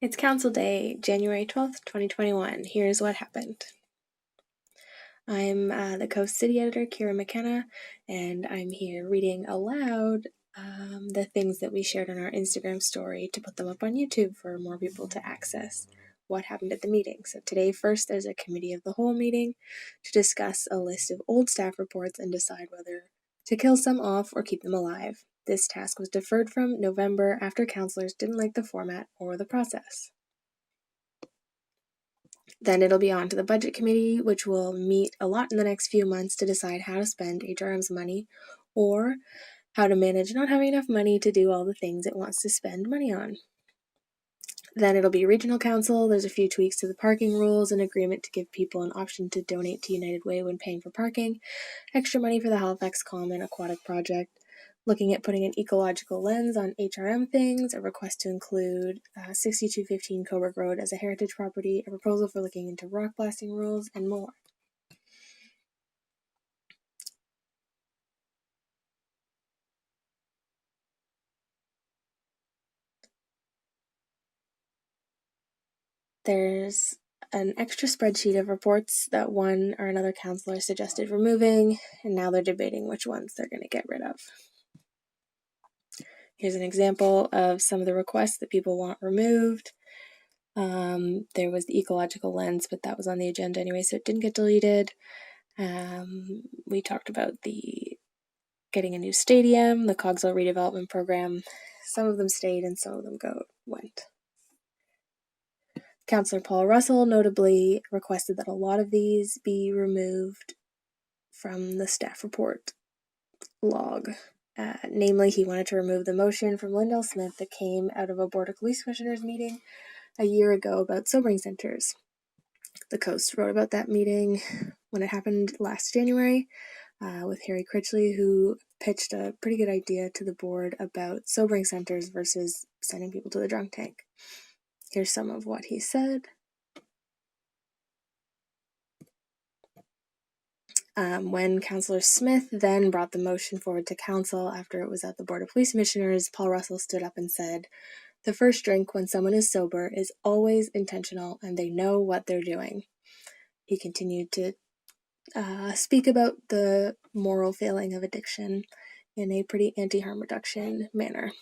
It's Council Day, January 12th, 2021. Here's what happened. I'm the Coast City Editor, Kira McKenna, and I'm here reading aloud the things that we shared on our Instagram story to put them up on YouTube for more people to access what happened at the meeting. So today, first, there's a committee of the whole meeting to discuss a list of old staff reports and decide whether to kill some off or keep them alive. This task was deferred from November after councillors didn't like the format or the process. Then it'll be on to the budget committee, which will meet a lot in the next few months to decide how to spend HRM's money or how to manage not having enough money to do all the things it wants to spend money on. Then it'll be Regional Council. There's a few tweaks to the parking rules, an agreement to give people an option to donate to United Way when paying for parking, extra money for the Halifax Common Aquatic Project, looking at putting an ecological lens on HRM things, a request to include 6215 Coburg Road as a heritage property, a proposal for looking into rock blasting rules, and more. There's an extra spreadsheet of reports that one or another councillor suggested removing, and now they're debating which ones they're going to get rid of. Here's an example of some of the requests that people want removed. There was the ecological lens, but that was on the agenda anyway, so it didn't get deleted. We talked about the getting a new stadium, the Cogswell redevelopment program. Some of them stayed and some of them went. Councillor Paul Russell notably requested that a lot of these be removed from the staff report log. Namely, he wanted to remove the motion from Lyndall Smith that came out of a Board of Police Commissioners meeting a year ago about sobering centres. The Coast wrote about that meeting when it happened last January with Harry Critchley, who pitched a pretty good idea to the board about sobering centres versus sending people to the drunk tank. Here's some of what he said. When Councillor Smith then brought the motion forward to council after it was at the Board of Police Commissioners, Paul Russell stood up and said, "The first drink when someone is sober is always intentional and they know what they're doing." He continued to speak about the moral failing of addiction in a pretty anti-harm reduction manner.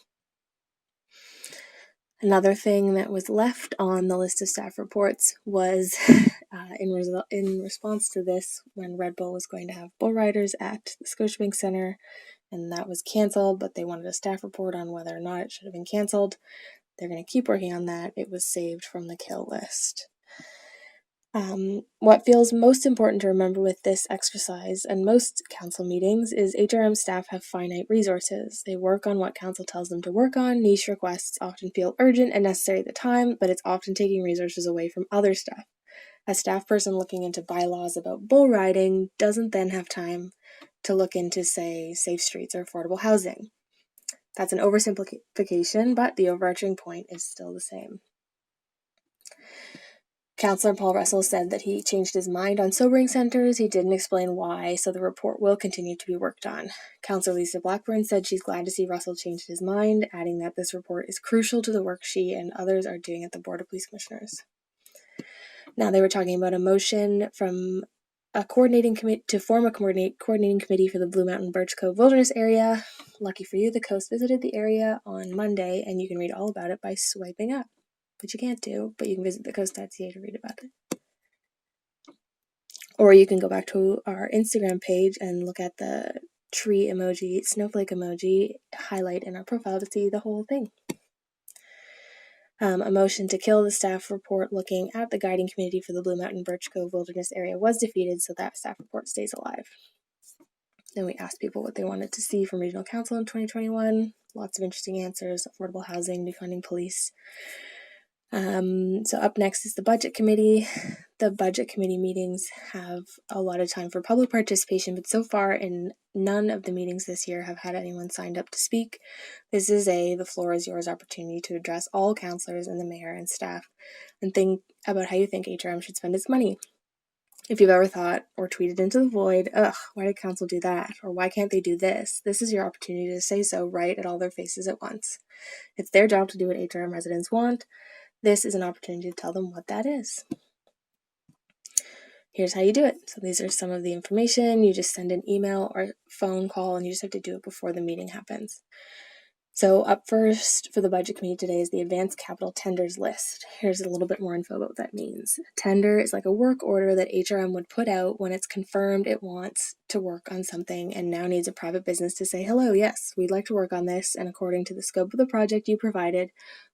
Another thing that was left on the list of staff reports was in response to this, when Red Bull was going to have bull riders at the Scotiabank Centre, and that was cancelled, but they wanted a staff report on whether or not it should have been cancelled. They're going to keep working on that. It was saved from the kill list. What feels most important to remember with this exercise and most council meetings is HRM staff have finite resources. They work on what council tells them to work on. Niche requests often feel urgent and necessary at the time, but it's often taking resources away from other stuff. A staff person looking into bylaws about bull riding doesn't then have time to look into, say, safe streets or affordable housing. That's an oversimplification, but the overarching point is still the same. Councillor Paul Russell said that he changed his mind on sobering centres. He didn't explain why, so the report will continue to be worked on. Councillor Lisa Blackburn said she's glad to see Russell changed his mind, adding that this report is crucial to the work she and others are doing at the Board of Police Commissioners. Now, they were talking about a motion from a coordinating committee to form a coordinating committee for the Blue Mountain Birch Cove Wilderness area. Lucky for you, the Coast visited the area on Monday, and you can read all about it by swiping up. Which you can't do, but you can visit thecoast.ca to read about it. Or you can go back to our Instagram page and look at the tree emoji, snowflake emoji highlight in our profile to see the whole thing. A motion to kill the staff report looking at the guiding committee for the Blue Mountain Birch Cove Wilderness area was defeated, so that staff report stays alive. Then we asked people what they wanted to see from Regional Council in 2021. Lots of interesting answers: affordable housing, defunding police. So up next is the budget committee. The budget committee meetings have a lot of time for public participation, but so far in none of the meetings this year have had anyone signed up to speak. This is the floor is yours opportunity to address all councillors and the mayor and staff and think about how you think HRM should spend its money. If you've ever thought or tweeted into the void, why did council do that? Or why can't they do this? This is your opportunity to say so right at all their faces at once. It's their job to do what HRM residents want. this is an opportunity to tell them what that is. Here's how you do it. So these are some of the information. You just send an email or phone call, and you just have to do it before the meeting happens. So up first for the budget committee today is the advanced capital tenders list. Here's a little bit more info about what that means. Tender is like a work order that HRM would put out when it's confirmed it wants to work on something and now needs a private business to say, hello, yes, we'd like to work on this, and according to the scope of the project you provided,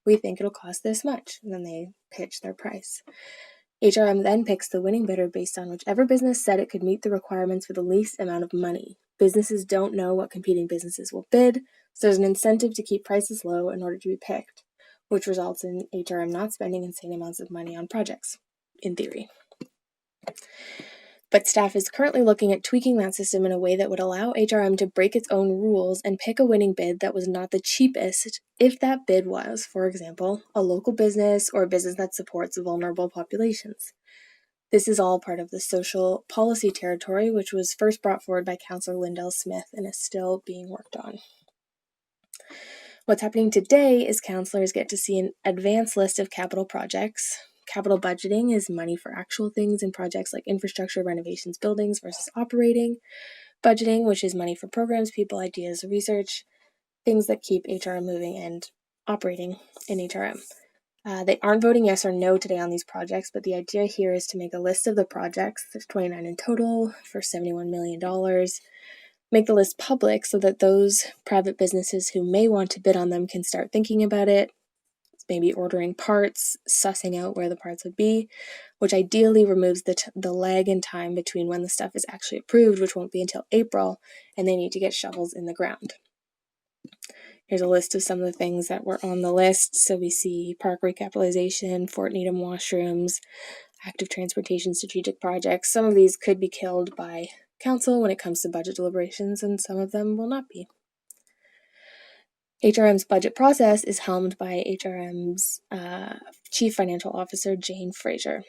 we think it'll cost this much. And then they pitch their price. HRM then picks the winning bidder based on whichever business said it could meet the requirements for the least amount of money. Businesses don't know what competing businesses will bid, so there's an incentive to keep prices low in order to be picked, which results in HRM not spending insane amounts of money on projects, in theory. But staff is currently looking at tweaking that system in a way that would allow HRM to break its own rules and pick a winning bid that was not the cheapest if that bid was, for example, a local business or a business that supports vulnerable populations. This is all part of the social policy territory, which was first brought forward by Councillor Lindell Smith and is still being worked on. What's happening today is councillors get to see an advanced list of capital projects. Capital budgeting is money for actual things in projects like infrastructure, renovations, buildings versus operating. Budgeting, which is money for programs, people, ideas, research, things that keep HRM moving and operating in HRM. They aren't voting yes or no today on these projects, but the idea here is to make a list of the projects. There's 29 in total for $71 million. Make the list public so that those private businesses who may want to bid on them can start thinking about it, maybe ordering parts, sussing out where the parts would be, which ideally removes the lag in time between when the stuff is actually approved, which won't be until April, and they need to get shovels in the ground. Here's a list of some of the things that were on the list. So we see park recapitalization, Fort Needham washrooms, active transportation strategic projects. Some of these could be killed by council when it comes to budget deliberations, and some of them will not be. HRM's budget process is helmed by HRM's Chief Financial Officer, Jane Fraser.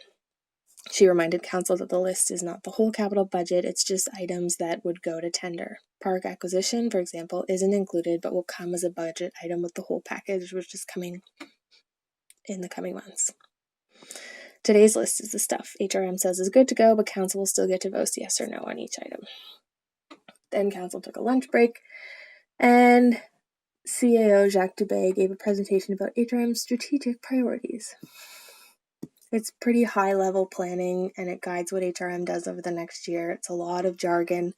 She reminded council that the list is not the whole capital budget, it's just items that would go to tender. Park acquisition, for example, isn't included but will come as a budget item with the whole package, which is coming in the coming months. Today's list is the stuff HRM says is good to go, but council will still get to vote yes or no on each item. Then council took a lunch break, and CAO Jacques Dubé gave a presentation about HRM's strategic priorities. It's pretty high-level planning, and it guides what HRM does over the next year. It's a lot of jargon,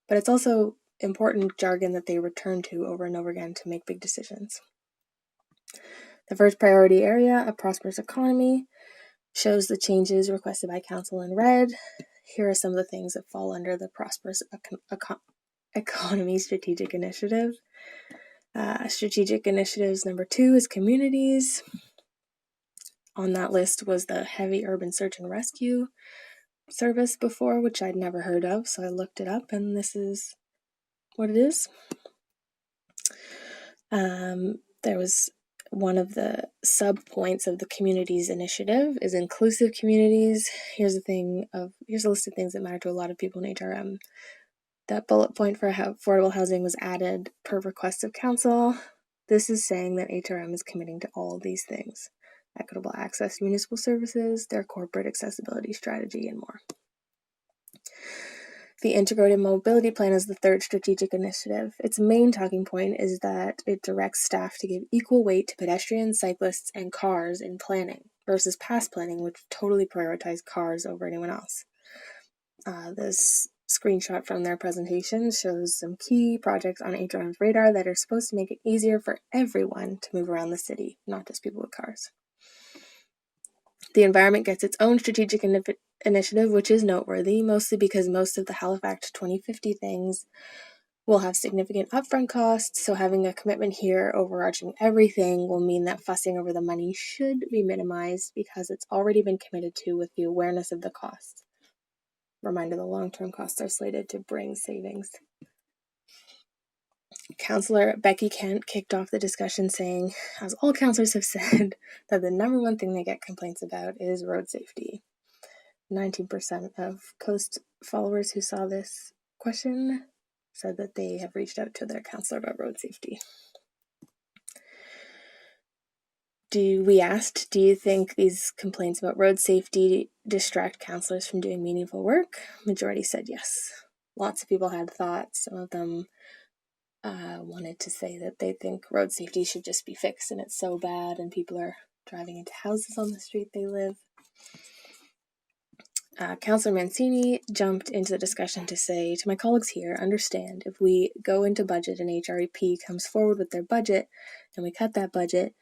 but it's also important jargon that they return to over and over again to make big decisions. The first priority area, a prosperous economy, shows the changes requested by council in red. Here are some of the things that fall under the prosperous economy strategic initiative. Strategic initiatives number 2 is communities. On that list was the heavy urban search and rescue service before, which I'd never heard of, so I looked it up, and this is what it is. There was one of the sub-points of the communities initiative is inclusive communities. Here's a list of things that matter to a lot of people in HRM. That bullet point for affordable housing was added per request of council. This is saying that HRM is committing to all of these things: equitable access to municipal services, their corporate accessibility strategy, and more. The Integrated Mobility Plan is the third strategic initiative. Its main talking point is that it directs staff to give equal weight to pedestrians, cyclists, and cars in planning versus past planning, which totally prioritized cars over anyone else. This screenshot from their presentation shows some key projects on HRM's radar that are supposed to make it easier for everyone to move around the city, not just people with cars. The environment gets its own strategic initiative, which is noteworthy, mostly because most of the Halifax 2050 things will have significant upfront costs, so having a commitment here overarching everything will mean that fussing over the money should be minimized because it's already been committed to with the awareness of the costs. Reminder, the long-term costs are slated to bring savings. Councillor Becky Kent kicked off the discussion saying, as all councillors have said, that the number one thing they get complaints about is road safety. 19% of Coast followers who saw this question said that they have reached out to their councillor about road safety. We asked, do you think these complaints about road safety distract councillors from doing meaningful work? Majority said yes. Lots of people had thoughts. Some of them wanted to say that they think road safety should just be fixed and it's so bad and people are driving into houses on the street they live. Councillor Mancini jumped into the discussion to say, to my colleagues here, understand if we go into budget and HREP comes forward with their budget and we cut that budget,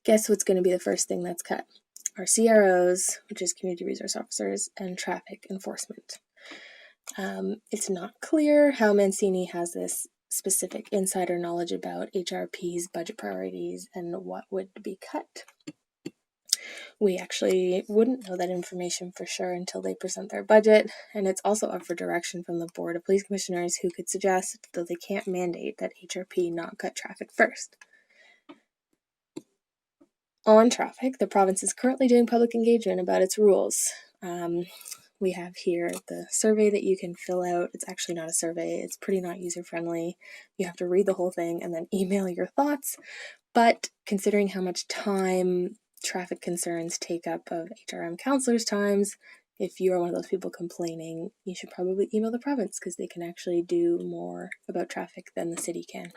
guess what's going to be the first thing that's cut? Our CROs, which is community resource officers, and traffic enforcement. It's not clear how Mancini has this specific insider knowledge about HRP's budget priorities and what would be cut. We actually wouldn't know that information for sure until they present their budget, and it's also up for direction from the Board of Police Commissioners, who could suggest, though they can't mandate, that HRP not cut traffic first. On traffic, the province is currently doing public engagement about its rules. We have here the survey that you can fill out. It's actually not a survey. It's pretty not user-friendly. You have to read the whole thing and then email your thoughts. But considering how much time traffic concerns take up of HRM councillors' times, if you are one of those people complaining, you should probably email the province because they can actually do more about traffic than the city can.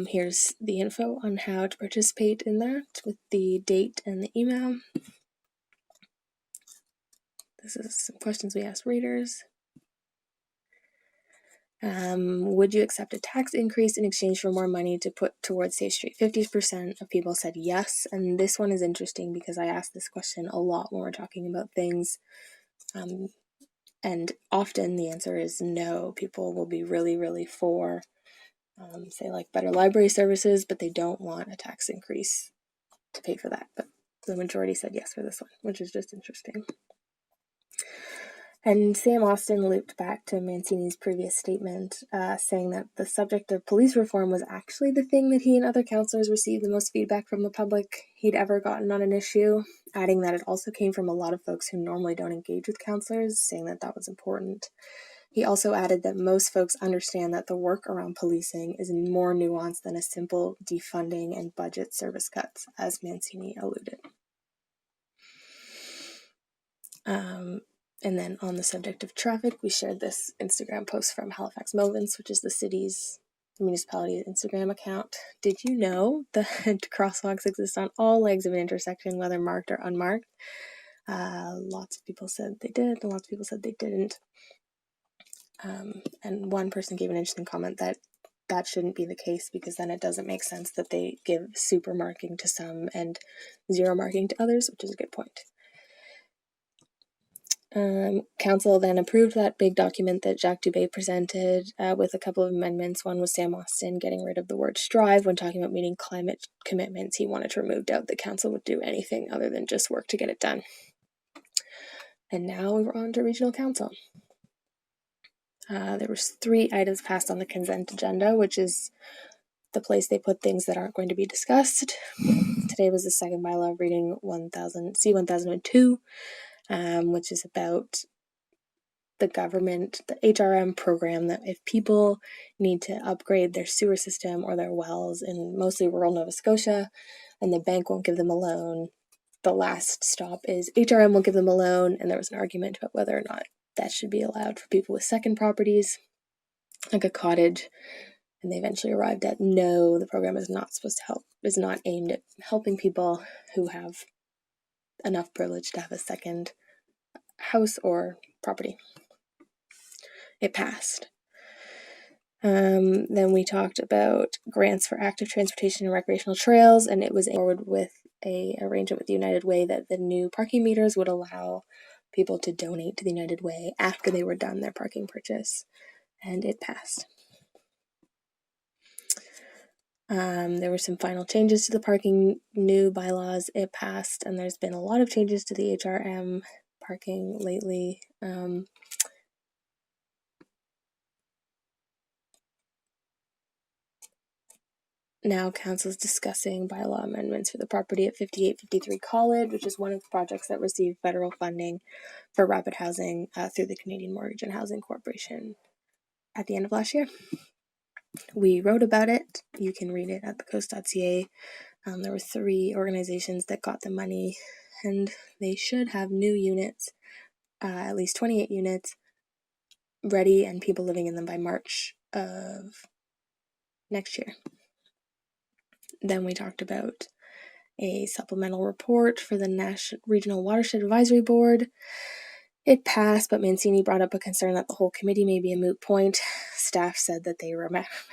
Here's the info on how to participate in that with the date and the email. This is some questions we asked readers. Would you accept a tax increase in exchange for more money to put towards Safe Street? 50% of people said yes, and this one is interesting because I ask this question a lot when we're talking about things, and often the answer is no. People will be really, really for, say, like better library services, but they don't want a tax increase to pay for that. But the majority said yes for this one, which is just interesting. And Sam Austin looped back to Mancini's previous statement, saying that the subject of police reform was actually the thing that he and other councillors received the most feedback from the public he'd ever gotten on an issue, adding that it also came from a lot of folks who normally don't engage with councillors, saying that that was important. He also added that most folks understand that the work around policing is more nuanced than a simple defunding and budget service cuts, as Mancini alluded. And then on the subject of traffic, we shared this Instagram post from Halifax Movens, which is the municipality's Instagram account. Did you know that crosswalks exist on all legs of an intersection, whether marked or unmarked? Lots of people said they did, and lots of people said they didn't. And one person gave an interesting comment that that shouldn't be the case because then it doesn't make sense that they give super marking to some and zero marking to others, which is a good point. Council then approved that big document that Jacques Dubé presented with a couple of amendments. One was Sam Austin getting rid of the word strive when talking about meeting climate commitments. He wanted to remove doubt that council would do anything other than just work to get it done. And now we're on to regional council. There was 3 items passed on the consent agenda, which is the place they put things that aren't going to be discussed. Today was the second bylaw reading C-1002, which is about the government, the HRM program, that if people need to upgrade their sewer system or their wells in mostly rural Nova Scotia and the bank won't give them a loan, the last stop is HRM will give them a loan, and there was an argument about whether or not that should be allowed for people with second properties, like a cottage, and they eventually arrived at no, the program is not supposed to help, is not aimed at helping people who have enough privilege to have a second house or property. It passed. Then we talked about grants for active transportation and recreational trails, and it was forward with a arrangement with the United Way that the new parking meters would allow people to donate to the United Way after they were done their parking purchase, and it passed. There were some final changes to the parking new bylaws. It passed, and there's been a lot of changes to the HRM parking lately. Now council is discussing bylaw amendments for the property at 5853 College, which is one of the projects that received federal funding for rapid housing through the Canadian Mortgage and Housing Corporation at the end of last year. We wrote about it. You can read it at thecoast.ca. There were 3 organizations that got the money, and they should have new units, at least 28 units, ready and people living in them by March of next year. Then we talked about a supplemental report for the Regional Watershed Advisory Board. It passed, but Mancini brought up a concern that the whole committee may be a moot point. Staff said that they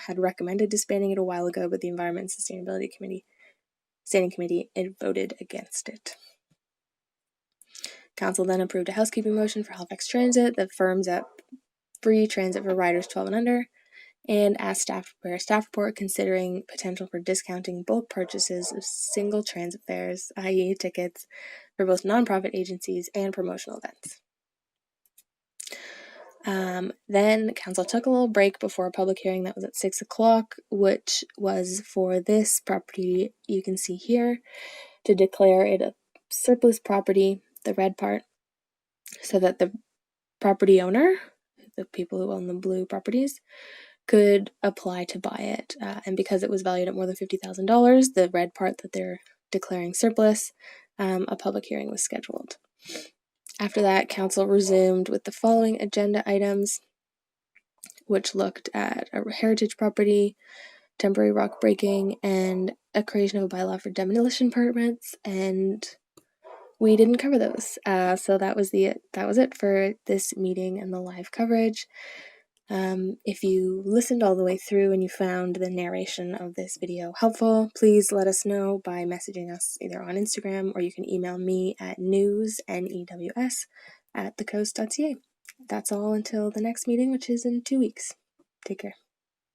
had recommended disbanding it a while ago, but the Environment and Sustainability Standing Committee voted against it. Council then approved a housekeeping motion for Halifax Transit that firms up free transit for riders 12 and under, and asked staff to prepare a staff report considering potential for discounting bulk purchases of single transit fares, i.e. tickets, for both nonprofit agencies and promotional events. Then council took a little break before a public hearing that was at 6 o'clock, which was for this property you can see here, to declare it a surplus property, the red part, so that the property owner, the people who own the blue properties, could apply to buy it. And because it was valued at more than $50,000, the red part that they're declaring surplus, a public hearing was scheduled. After that, council resumed with the following agenda items, which looked at a heritage property, temporary rock breaking, and a creation of a bylaw for demolition permits, and we didn't cover those. So that was it for this meeting and the live coverage. If you listened all the way through and you found the narration of this video helpful, please let us know by messaging us either on Instagram, or you can email me at news@thecoast.ca. That's all until the next meeting, which is in 2 weeks. Take care.